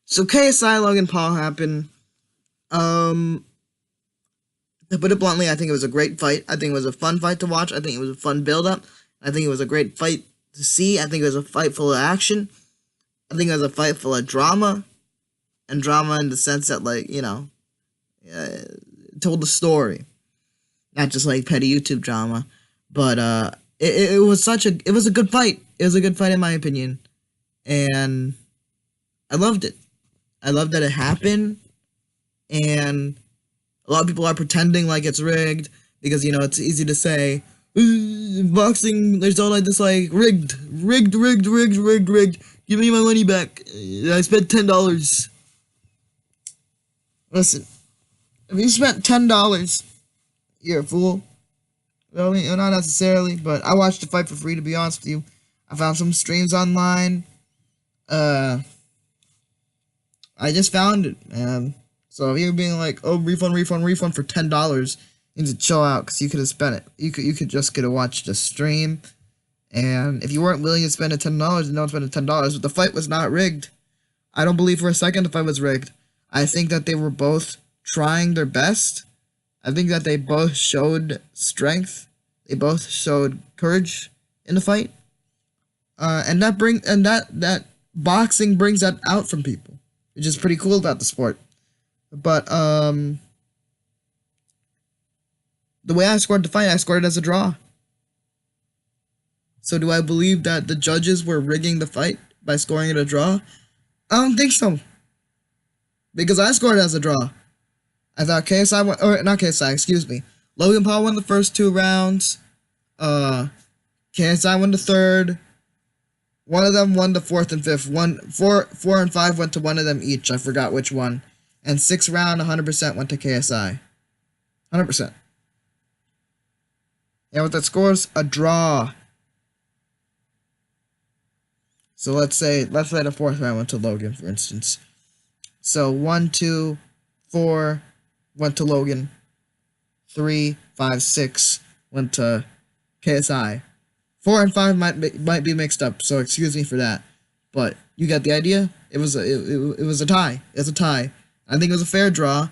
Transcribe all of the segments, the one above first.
So KSI Logan Paul happened. Um, to put it bluntly, I think it was a great fight. I think it was a fun fight to watch. I think it was a fun build-up. I think it was a great fight to see. I think it was a fight full of action. I think it was a fight full of drama. And drama in the sense that, told the story. Not just, petty YouTube drama. But, it was a good fight. It was a good fight in my opinion. And I loved it. I love that it happened. And a lot of people are pretending like it's rigged because, it's easy to say, boxing, there's all this, rigged. Give me my money back. I spent $10. Listen, if you spent $10, you're a fool. Well, not necessarily, but I watched the fight for free, to be honest with you. I found some streams online. I just found it, man. So if you're being like, oh, refund for $10, you need to chill out, because you could have spent it. You could just get to watch the stream. And if you weren't willing to spend $10, then don't spend $10. But the fight was not rigged. I don't believe for a second the fight was rigged. I think that they were both trying their best. I think that they both showed strength. They both showed courage in the fight. And that boxing brings that out from people, which is pretty cool about the sport. But the way I scored the fight, I scored it as a draw. So do I believe that the judges were rigging the fight by scoring it a draw? I don't think so. Because I scored it as a draw. I thought KSI won, or not KSI, excuse me. Logan Paul won the first 2 rounds. KSI won the third. One of them won the 4th and 5th. 4 and 5 went to one of them each. I forgot which one. And 6th round, 100% went to KSI. 100%. And what that scores? A draw. So let's say the 4th round went to Logan, for instance. So 1, 2, 4 went to Logan. 3, 5, 6 went to KSI. 4 and 5 might be mixed up, so excuse me for that. But you got the idea. It was a tie. It's a tie. I think it was a fair draw,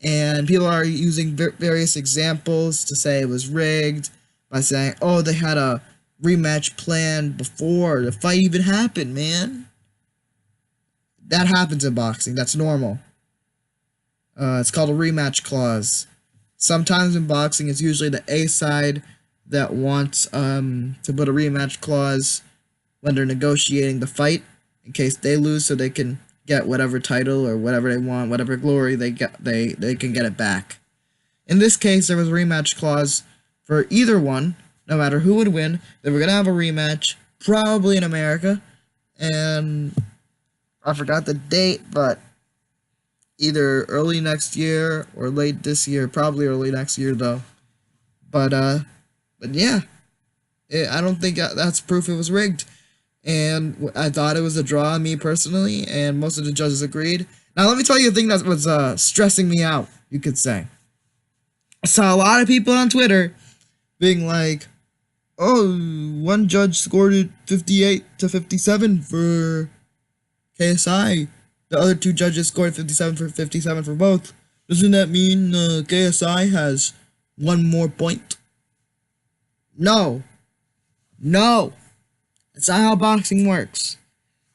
and people are using various examples to say it was rigged by saying, oh, they had a rematch planned before the fight even happened, man. That happens in boxing. That's normal. It's called a rematch clause. Sometimes in boxing, it's usually the A side that wants to put a rematch clause when they're negotiating the fight in case they lose, so they can get whatever title or whatever they want, whatever glory they get, they can get it back. In this case, there was a rematch clause for either one, no matter who would win. They were gonna have a rematch, probably in America, and I forgot the date, but either early next year or late this year, probably early next year though. But yeah, I don't think that's proof it was rigged. And I thought it was a draw, me personally, and most of the judges agreed. Now, let me tell you a thing that was stressing me out, you could say. I saw a lot of people on Twitter being like, oh, one judge scored it 58 to 57 for KSI. The other 2 judges scored 57 for both. Doesn't that mean KSI has 1 more point? No. No. That's not how boxing works.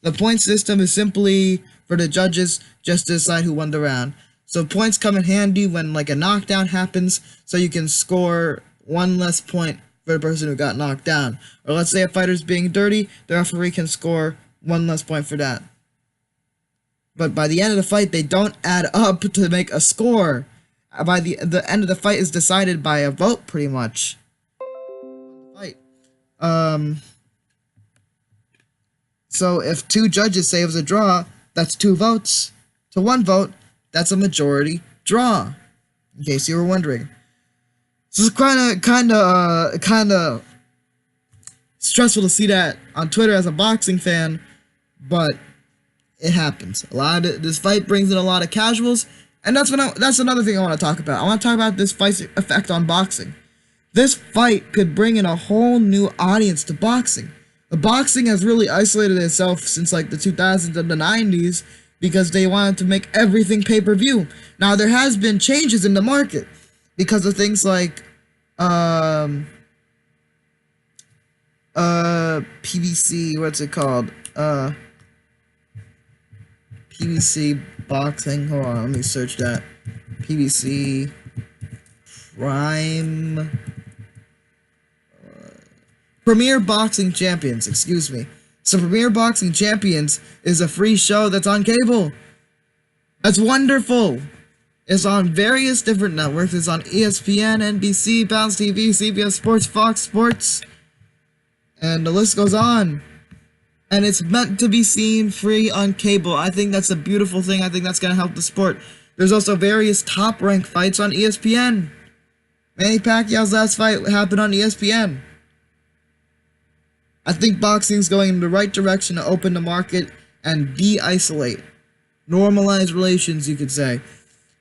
The point system is simply for the judges just to decide who won the round. So points come in handy when a knockdown happens, so you can score 1 less point for the person who got knocked down. Or let's say a fighter's being dirty, the referee can score 1 less point for that. But by the end of the fight, they don't add up to make a score. By the end of the fight is decided by a vote, pretty much. So if 2 judges say it was a draw, that's 2 votes to 1 vote. That's a majority draw. In case you were wondering, this is kind of stressful to see that on Twitter as a boxing fan, but it happens. This fight brings in a lot of casuals, and that's another thing I want to talk about. I want to talk about this fight's effect on boxing. This fight could bring in a whole new audience to boxing. The boxing has really isolated itself since the 2000s and the 90s because they wanted to make everything pay-per-view. Now, there has been changes in the market because of things like PBC, what's it called? PBC boxing. Hold on, let me search that. PBC Prime Premier Boxing Champions, excuse me. So Premier Boxing Champions is a free show that's on cable. That's wonderful. It's on various different networks. It's on ESPN, NBC, Bounce TV, CBS Sports, Fox Sports, and the list goes on. And it's meant to be seen free on cable. I think that's a beautiful thing. I think that's going to help the sport. There's also various top-ranked fights on ESPN. Manny Pacquiao's last fight happened on ESPN. I think boxing's going in the right direction to open the market and de-isolate. Normalize relations, you could say.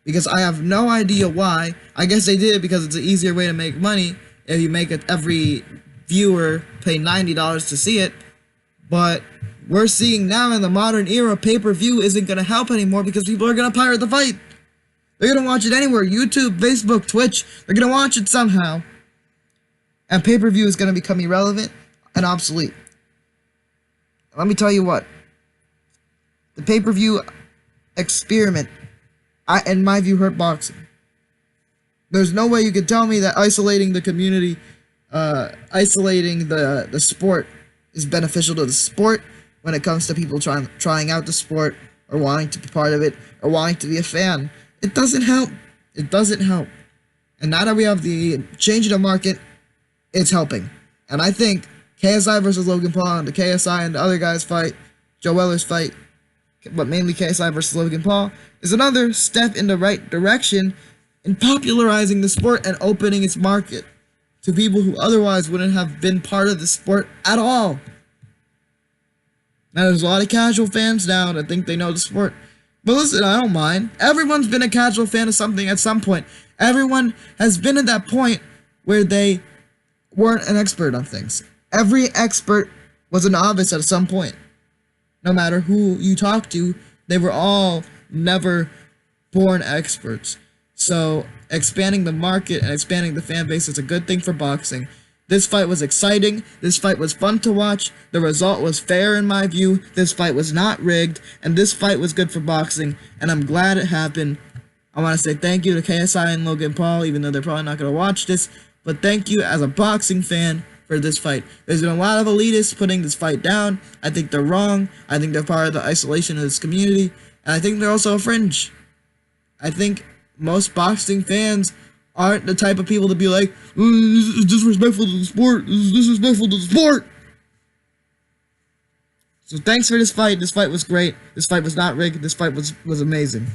Because I have no idea why. I guess they did it because it's an easier way to make money if you make it every viewer pay $90 to see it. But we're seeing now in the modern era, pay-per-view isn't going to help anymore because people are going to pirate the fight. They're going to watch it anywhere. YouTube, Facebook, Twitch. They're going to watch it somehow. And pay-per-view is going to become irrelevant and obsolete. Let me tell you what. The pay-per-view experiment, in my view, hurt boxing. There's no way you could tell me that isolating the community, isolating the sport is beneficial to the sport when it comes to people trying out the sport or wanting to be part of it or wanting to be a fan. It doesn't help. It doesn't help. And now that we have the change in the market, it's helping. And I think KSI versus Logan Paul and the KSI and the other guys fight, Joe Weller's fight, but mainly KSI versus Logan Paul, is another step in the right direction in popularizing the sport and opening its market to people who otherwise wouldn't have been part of the sport at all. Now, there's a lot of casual fans now that think they know the sport. But listen, I don't mind. Everyone's been a casual fan of something at some point. Everyone has been at that point where they weren't an expert on things. Every expert was a novice at some point. No matter who you talk to, they were all never born experts. So expanding the market and expanding the fan base is a good thing for boxing. This fight was exciting. This fight was fun to watch. The result was fair in my view. This fight was not rigged. And this fight was good for boxing. And I'm glad it happened. I want to say thank you to KSI and Logan Paul, even though they're probably not going to watch this. But thank you as a boxing fan for this fight. There's been a lot of elitists putting this fight down. I think they're wrong. I think they're part of the isolation of this community. And I think they're also a fringe. I think most boxing fans aren't the type of people to be like, this is disrespectful to the sport. This is disrespectful to the sport. So thanks for this fight. This fight was great. This fight was not rigged. This fight was amazing.